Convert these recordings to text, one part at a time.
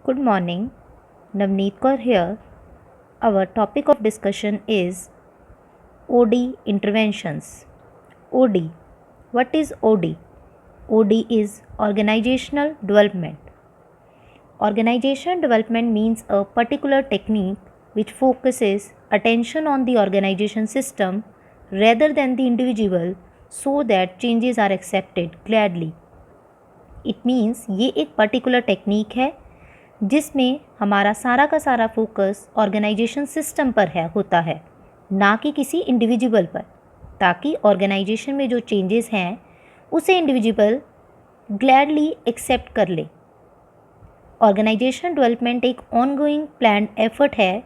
Good morning, Navneet Kaur here. Our topic of discussion is OD interventions. OD. What is OD? OD is organizational development. Organization development means a particular technique which focuses attention on the organization system rather than the individual so that changes are accepted gladly. It means ये एक particular technique है जिसमें हमारा सारा का सारा focus organisation system पर होता है, ना कि किसी इंडिविजुअल पर, ताकि ऑर्गेनाइजेशन में जो चेंजेस हैं उसे इंडिविजुअल ग्लैडली एक्सेप्ट कर ले। ऑर्गेनाइजेशन डेवलपमेंट एक ऑनगोइंग प्लान्ड एफर्ट है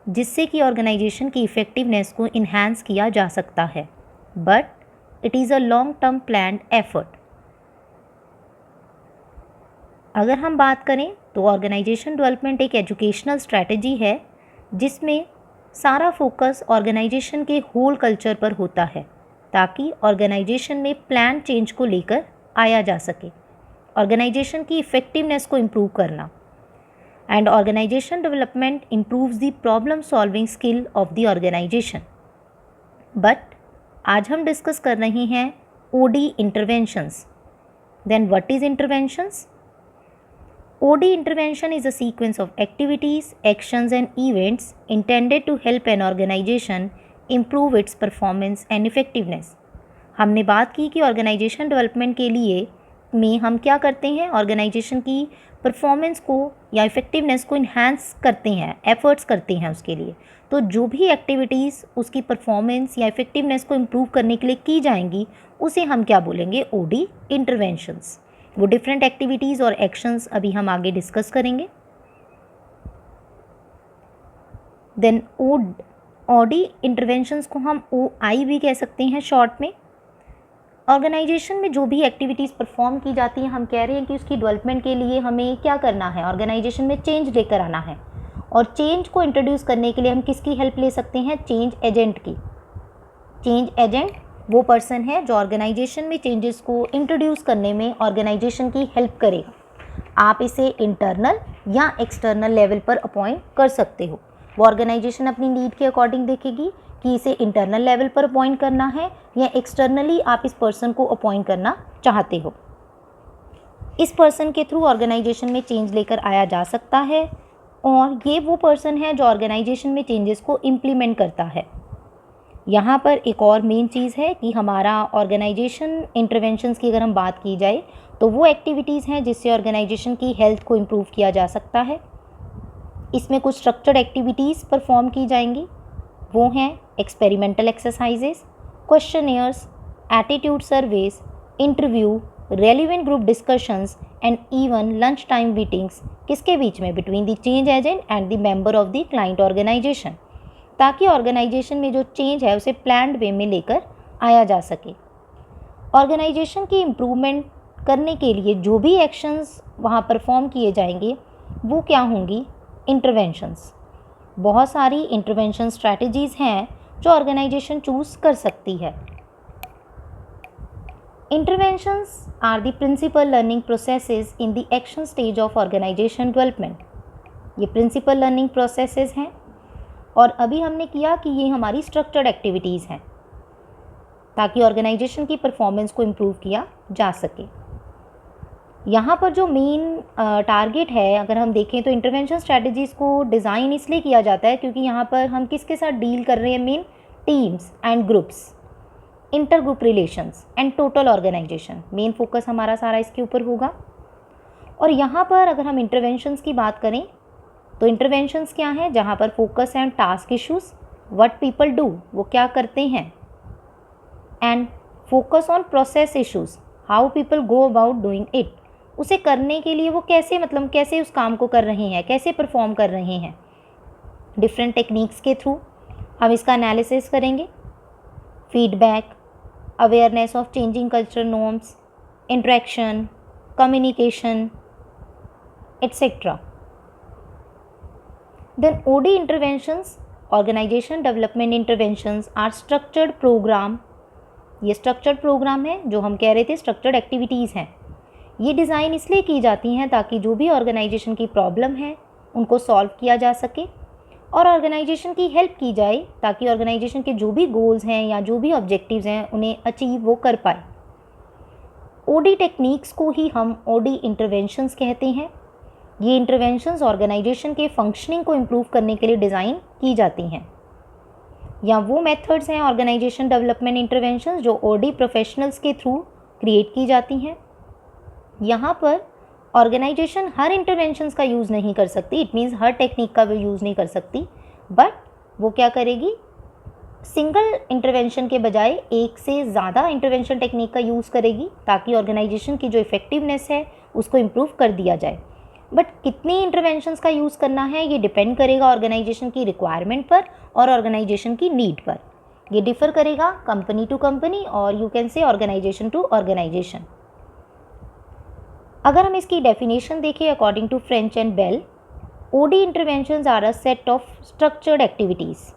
जिससे कि ऑर्गेनाइजेशन की इफ़ेक्टिवनेस को इन्हांस किया जा सकता है, but it is a long term planned effort. अगर हम बात करें तो ऑर्गेनाइजेशन डेवलपमेंट एक एजुकेशनल स्ट्रैटेजी है जिसमें सारा फोकस ऑर्गेनाइजेशन के होल कल्चर पर होता है ताकि ऑर्गेनाइजेशन में प्लान चेंज को लेकर आया जा सके, ऑर्गेनाइजेशन की इफ़ेक्टिवनेस को इम्प्रूव करना। And organisation development improves the problem solving skill of the organisation. But आज हम डिस्कस कर रहे हैं OD interventions. Then what is interventions? OD intervention is a sequence of activities, actions and events intended to help an organization improve its performance and effectiveness. हमने बात की कि organisation development के लिए में हम क्या करते हैं, ऑर्गेनाइजेशन की परफॉर्मेंस को या इफ़ेक्टिवनेस को इन्हांस करते हैं, एफर्ट्स करते हैं उसके लिए। तो जो भी एक्टिविटीज़ उसकी परफॉर्मेंस या इफ़ेक्टिवनेस को इम्प्रूव करने के लिए की जाएंगी उसे हम क्या बोलेंगे, OD इंटरवेंशंस। वो डिफरेंट एक्टिविटीज़ और एक्शंस अभी हम आगे डिस्कस करेंगे। देन OD इंटरवेंशंस को हम OI भी कह सकते हैं शॉर्ट में। ऑर्गेनाइजेशन में जो भी एक्टिविटीज़ परफॉर्म की जाती हैं, हम कह रहे हैं कि उसकी डेवलपमेंट के लिए हमें क्या करना है, ऑर्गेनाइजेशन में चेंज लेकर आना है। और चेंज को इंट्रोड्यूस करने के लिए हम किसकी हेल्प ले सकते हैं, चेंज एजेंट की। चेंज एजेंट वो पर्सन है जो ऑर्गेनाइजेशन में चेंजेस को इंट्रोड्यूस करने में ऑर्गेनाइजेशन की हेल्प करेगा। आप इसे इंटरनल या एक्सटर्नल लेवल पर अपॉइंट कर सकते हो। वो ऑर्गेनाइजेशन अपनी नीड के अकॉर्डिंग देखेगी कि इसे इंटरनल लेवल पर अपॉइंट करना है या एक्सटर्नली आप इस पर्सन को अपॉइंट करना चाहते हो। इस पर्सन के थ्रू ऑर्गेनाइजेशन में चेंज लेकर आया जा सकता है और ये वो पर्सन है जो ऑर्गेनाइजेशन में चेंजेस को इम्प्लीमेंट करता है। यहाँ पर एक और मेन चीज़ है कि हमारा ऑर्गेनाइजेशन इंटरवेंशंस की अगर हम बात की जाए तो वो एक्टिविटीज़ हैं जिससे ऑर्गेनाइजेशन की हेल्थ को इम्प्रूव किया जा सकता है। इसमें कुछ स्ट्रक्चर्ड एक्टिविटीज़ परफॉर्म की जाएंगी, वो हैं experimental exercises, questionnaires, attitude surveys, interview, relevant group discussions and even lunch time meetings. किसके बीच में? Between the change agent and the member of the client organisation, ताकि ऑर्गेनाइजेशन में जो चेंज है उसे प्लान्ड वे में लेकर आया जा सके। ऑर्गेनाइजेशन की इम्प्रूवमेंट करने के लिए जो भी एक्शंस वहाँ परफॉर्म किए जाएंगे वो क्या होंगी, इंटरवेंशंस। बहुत सारी इंटरवेंशन स्ट्रैटेजीज़ हैं जो ऑर्गेनाइजेशन चूज़ कर सकती है। Interventions are the principal learning processes in the action stage of organisation development. ये प्रिंसिपल लर्निंग प्रोसेसेस हैं और अभी हमने किया कि ये हमारी स्ट्रक्चर्ड एक्टिविटीज़ हैं ताकि ऑर्गेनाइजेशन की परफॉर्मेंस को इम्प्रूव किया जा सके। यहाँ पर जो मेन टारगेट है अगर हम देखें तो इंटरवेंशन स्ट्रैटेजीज़ को डिज़ाइन इसलिए किया जाता है क्योंकि यहाँ पर हम किसके साथ डील कर रहे हैं, main teams and groups, inter group relations and total organisation. Main focus हमारा सारा इसके ऊपर होगा। और यहाँ पर अगर हम इंटरवेंशंस की बात करें तो इंटरवेंशंस क्या हैं, जहाँ पर फोकस है task issues, what people do, वो क्या करते हैं, and focus on process issues, how people go about doing it, उसे करने के लिए वो कैसे कैसे उस काम को कर रहे हैं, कैसे परफॉर्म कर रहे हैं। डिफरेंट टेक्निक्स के थ्रू हम इसका एनालिसिस करेंगे। Feedback, awareness of changing cultural norms, interaction, communication etcetera. Then OD interventions, organization development interventions are structured program। ये structured program है, जो हम कह रहे थे structured activities हैं। ये डिज़ाइन इसलिए की जाती हैं ताकि जो भी ऑर्गेनाइजेशन की प्रॉब्लम है उनको सॉल्व किया जा सके और ऑर्गेनाइजेशन की हेल्प की जाए ताकि ऑर्गेनाइजेशन के जो भी गोल्स हैं या जो भी ऑब्जेक्टिव्स हैं उन्हें अचीव वो कर पाए। ओडी टेक्निक्स को ही हम ओडी इंटरवेंशंस कहते हैं। ये इंटरवेंशंस ऑर्गेनाइजेशन के फंक्शनिंग को इम्प्रूव करने के लिए डिज़ाइन की जाती हैं। या वो मेथड्स हैं ऑर्गेनाइजेशन डेवलपमेंट इंटरवेंशंस जो ओडी प्रोफेशनल्स के थ्रू क्रिएट की जाती हैं। यहाँ पर ऑर्गेनाइजेशन हर इंटरवेंशंस का यूज़ नहीं कर सकती, इट मीन्स हर टेक्निक का भी यूज़ नहीं कर सकती, बट वो क्या करेगी, सिंगल इंटरवेंशन के बजाय एक से ज़्यादा इंटरवेंशन टेक्निक का यूज़ करेगी ताकि ऑर्गेनाइजेशन की जो इफ़ेक्टिवनेस है उसको इम्प्रूव कर दिया जाए। बट कितनी इंटरवेंशंस का यूज़ करना है ये डिपेंड करेगा ऑर्गेनाइजेशन की रिक्वायरमेंट पर और ऑर्गेनाइजेशन की नीड पर। ये डिफ़र करेगा कंपनी टू कंपनी और you can say organisation to organisation. अगर हम इसकी डेफिनेशन देखें according to French and Bell, OD interventions are a set of structured activities.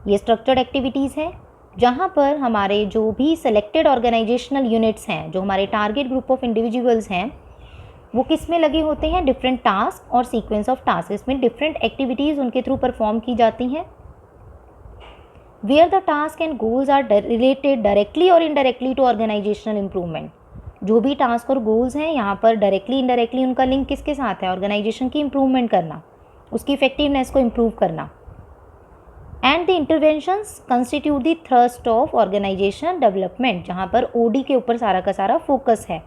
ये स्ट्रक्चर्ड एक्टिविटीज़ हैं जहाँ पर हमारे जो भी सेलेक्टेड ऑर्गेनाइजेशनल यूनिट्स हैं, जो हमारे टारगेट ग्रुप ऑफ इंडिविजुअल्स हैं, वो किस में लगे होते हैं, डिफरेंट टास्क और सीक्वेंस ऑफ टास्क, इसमें डिफरेंट एक्टिविटीज़ उनके थ्रू परफॉर्म की जाती हैं। Where the task and goals are related directly और इनडायरेक्टली टू ऑर्गेनाइजेशनल इंप्रूवमेंट। जो भी टास्क और गोल्स हैं यहाँ पर डायरेक्टली इनडायरेक्टली उनका लिंक किसके साथ है, ऑर्गेनाइजेशन की इंप्रूवमेंट करना, उसकी इफेक्टिवनेस को इम्प्रूव करना। And the interventions constitute the thrust of organisation development, जहाँ पर ओडी के ऊपर सारा का सारा फोकस है।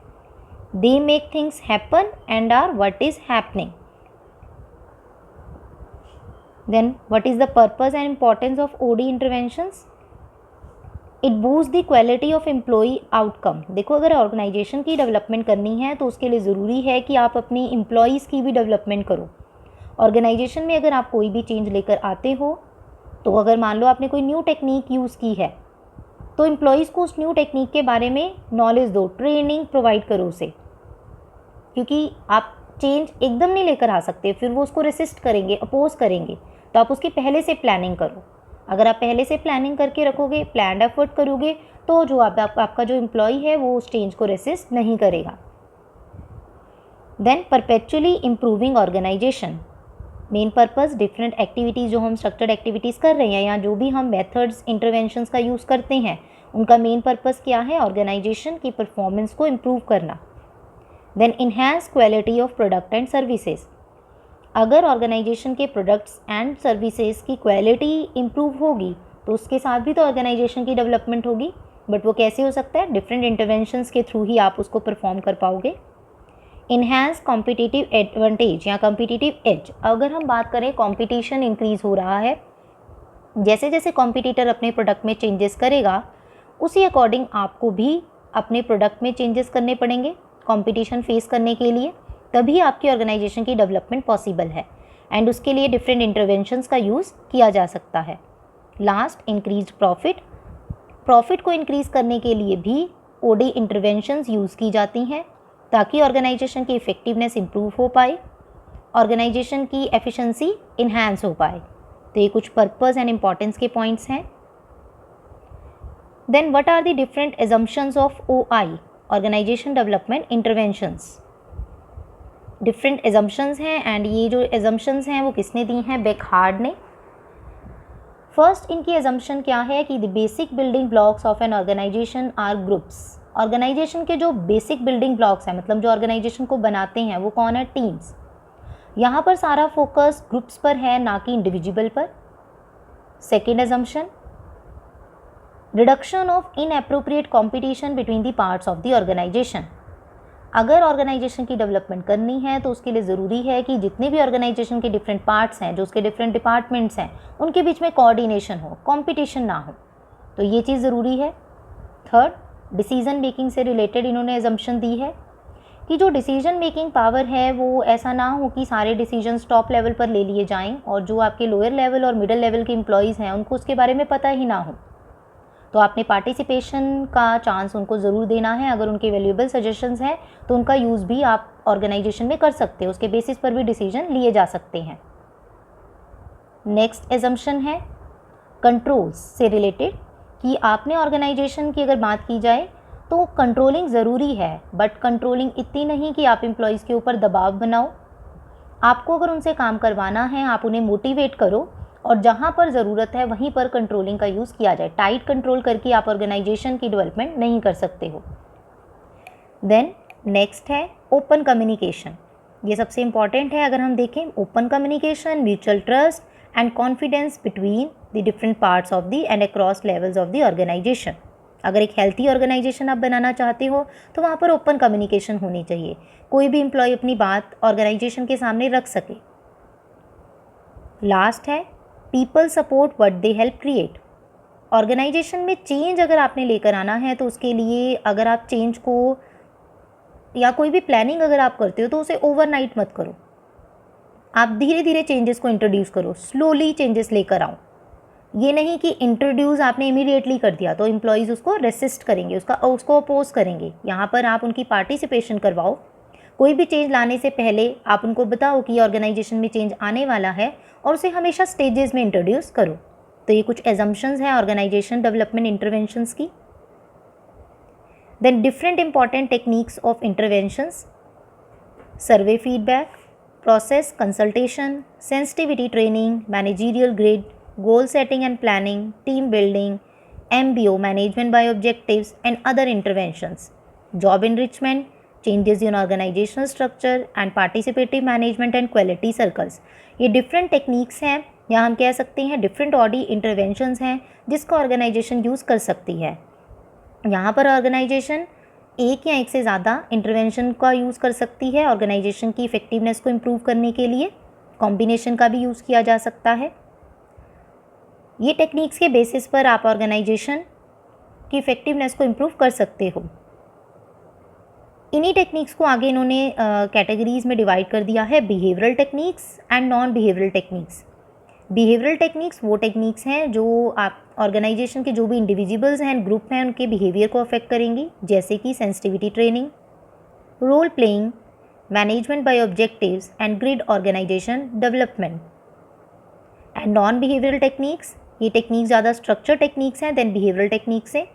They make things happen and are what is happening. Then what is the purpose and importance of OD interventions? It boost the quality of employee outcome. देखो, अगर ऑर्गेनाइजेशन की डेवलपमेंट करनी है तो उसके लिए ज़रूरी है कि आप अपनी एम्प्लॉयज़ की भी डेवलपमेंट करो। ऑर्गेनाइजेशन में अगर आप कोई भी चेंज लेकर आते हो तो अगर मान लो आपने कोई न्यू टेक्निक यूज़ की है तो एम्प्लॉयज़ को उस न्यू टेक्निक के बारे में नॉलेज दो, ट्रेनिंग प्रोवाइड करो उसे, क्योंकि आप चेंज एकदम नहीं लेकर आ सकते, फिर वो उसको रेसिस्ट करेंगे, अपोज करेंगे। तो आप उसकी पहले से प्लानिंग करो। अगर आप पहले से प्लानिंग करके रखोगे, प्लान्ड एफर्ट करोगे, तो जो आपका जो एम्प्लॉय है वो उस चेंज को रेसिस्ट नहीं करेगा। Then perpetually improving organisation, main purpose different activities जो हम स्ट्रक्चर्ड एक्टिविटीज़ कर रहे हैं या जो भी हम मेथड्स इंटरवेंशंस का यूज़ करते हैं उनका मेन पर्पस क्या है, ऑर्गेनाइजेशन की परफॉर्मेंस को इम्प्रूव करना। Then enhance quality of product and services, अगर ऑर्गेनाइजेशन के प्रोडक्ट्स एंड सर्विसेज की क्वालिटी इम्प्रूव होगी तो उसके साथ भी तो ऑर्गेनाइजेशन की डेवलपमेंट होगी, बट वो कैसे हो सकता है, डिफरेंट इंटरवेंशंस के थ्रू ही आप उसको परफॉर्म कर पाओगे। इन्हांस कॉम्पिटिटिव एडवांटेज या कॉम्पिटिटिव एज, अगर हम बात करें कॉम्पिटिशन इंक्रीज़ हो रहा है, जैसे जैसे कॉम्पिटिटर अपने प्रोडक्ट में चेंजेस करेगा उसी अकॉर्डिंग आपको भी अपने प्रोडक्ट में चेंजेस करने पड़ेंगे कॉम्पिटिशन फेस करने के लिए, तभी आपकी ऑर्गेनाइजेशन की डेवलपमेंट पॉसिबल है एंड उसके लिए डिफरेंट इंटरवेंशंस का यूज़ किया जा सकता है। लास्ट, इंक्रीज्ड प्रॉफिट, प्रॉफिट को इंक्रीज़ करने के लिए भी ओडी इंटरवेंशंस यूज़ की जाती हैं ताकि ऑर्गेनाइजेशन की इफ़ेक्टिवनेस इम्प्रूव हो पाए, ऑर्गेनाइजेशन की एफिशिएंसी इन्हांस हो पाए। तो ये कुछ पर्पस एंड इम्पॉर्टेंस के पॉइंट्स हैं। Then what are the different assumptions of OI, organisation development interventions? Different assumptions हैं एंड ये जो एजम्पशंस हैं वो किसने दी हैं, बेकहार्ड ने। फर्स्ट, इनकी एजम्पशन क्या है कि the basic building blocks of an organisation are groups. Organisation के जो बेसिक बिल्डिंग ब्लॉक्स हैं, मतलब जो ऑर्गेनाइजेशन को बनाते हैं, वो कौन है, टीम्स। यहाँ पर सारा फोकस ग्रुप्स पर है ना कि इंडिविजुअल पर। Second assumption, reduction of inappropriate competition between the parts of the organisation. अगर ऑर्गेनाइजेशन की डेवलपमेंट करनी है तो उसके लिए ज़रूरी है कि जितने भी ऑर्गेनाइजेशन के डिफरेंट पार्ट्स हैं, जो उसके डिफरेंट डिपार्टमेंट्स हैं, उनके बीच में कोऑर्डिनेशन हो, कंपटीशन ना हो, तो ये चीज़ ज़रूरी है। थर्ड, डिसीजन मेकिंग से रिलेटेड इन्होंने एजम्पशन दी है कि जो डिसीजन मेकिंग पावर है वो ऐसा ना हो कि सारे डिसीजंस टॉप लेवल पर ले लिए जाएं और जो आपके लोअर लेवल और मिडिल लेवल के एम्प्लॉयज़ हैं उनको उसके बारे में पता ही ना हो। तो आपने पार्टिसिपेशन का चांस उनको ज़रूर देना है। अगर उनके वैल्यूएबल सजेशंस हैं तो उनका यूज़ भी आप ऑर्गेनाइजेशन में कर सकते हो, उसके बेसिस पर भी डिसीजन लिए जा सकते हैं। नेक्स्ट एजम्पशन है कंट्रोल्स से रिलेटेड कि आपने ऑर्गेनाइजेशन की अगर बात की जाए तो कंट्रोलिंग ज़रूरी है, बट कंट्रोलिंग इतनी नहीं कि आप एम्प्लॉयज़ के ऊपर दबाव बनाओ। आपको अगर उनसे काम करवाना है, आप उन्हें मोटिवेट करो और जहाँ पर ज़रूरत है वहीं पर कंट्रोलिंग का यूज़ किया जाए। टाइट कंट्रोल करके आप ऑर्गेनाइजेशन की डेवलपमेंट नहीं कर सकते हो। देन नेक्स्ट है ओपन कम्युनिकेशन। ये सबसे इम्पॉर्टेंट है। अगर हम देखें, open communication, mutual trust and confidence between the different parts of the and across levels of the organisation. अगर एक हेल्थी ऑर्गेनाइजेशन आप बनाना चाहते हो तो वहाँ पर ओपन कम्युनिकेशन होनी चाहिए, कोई भी एम्प्लॉय अपनी बात ऑर्गेनाइजेशन के सामने रख सके। लास्ट है people support what they help create. Organisation में चेंज अगर आपने लेकर आना है तो उसके लिए अगर आप चेंज को या कोई भी प्लानिंग अगर आप करते हो तो उसे ओवरनाइट मत करो। आप धीरे धीरे चेंजेस को इंट्रोड्यूस करो, स्लोली चेंजेस लेकर आओ। ये नहीं कि इंट्रोड्यूस आपने इमीडिएटली कर दिया तो एम्प्लॉयज़ उसको रेसिस्ट करेंगे, उसको अपोज करेंगे। यहाँ पर आप उनकी पार्टिसिपेशन करवाओ। कोई भी चेंज लाने से पहले आप उनको बताओ कि ऑर्गेनाइजेशन में चेंज आने वाला है और उसे हमेशा स्टेजेस में इंट्रोड्यूस करो। तो ये कुछ एजम्पशंस हैं ऑर्गेनाइजेशन डेवलपमेंट इंटरवेंशंस की। Then different important techniques of interventions: survey feedback, process consultation, sensitivity training, managerial grid, goal setting and planning, team building, MBO management by objectives and other interventions, job enrichment, changes in organizational structure and participative management and quality circles। ये different techniques हैं या हम कह सकते हैं different Audi interventions हैं जिसका organization use कर सकती है। यहाँ पर ऑर्गेनाइजेशन एक या एक से ज़्यादा इंटरवेंशन का यूज़ कर सकती है ऑर्गेनाइजेशन की इफ़ेक्टिवनेस को इम्प्रूव करने के लिए। कॉम्बिनेशन का भी यूज़ किया जा सकता है। ये टेक्निक्स के बेसिस पर आप ऑर्गेनाइजेशन की इफ़ेक्टिवनेस को इम्प्रूव कर सकते हो। इन्हीं टेक्निक्स को आगे इन्होंने कैटेगरीज़ में डिवाइड कर दिया है: behavioural techniques and non behavioural techniques. Behavioural techniques वो टेक्निक्स हैं जो आप ऑर्गेनाइजेशन के जो भी इंडिविजुअल्स हैं, ग्रुप हैं, उनके बिहेवियर को अफेक्ट करेंगी, जैसे कि sensitivity training, role playing, management by objectives and grid organisation development. And non behavioural techniques, ये टेक्निक्स ज़्यादा स्ट्रक्चर टेक्निक्स हैं देन बिहेवियरल टेक्निक्स हैं,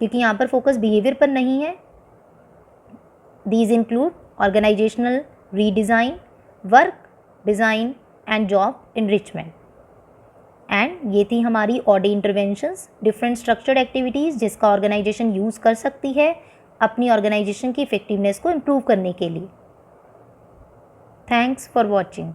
क्योंकि यहाँ पर फोकस बिहेवियर पर नहीं है। These include organisational redesign, work design and job enrichment. And ये थी हमारी OD interventions, different structured activities जिसका ऑर्गेनाइजेशन यूज़ कर सकती है अपनी ऑर्गेनाइजेशन की इफ़ेक्टिवनेस को इम्प्रूव करने के लिए। Thanks for watching.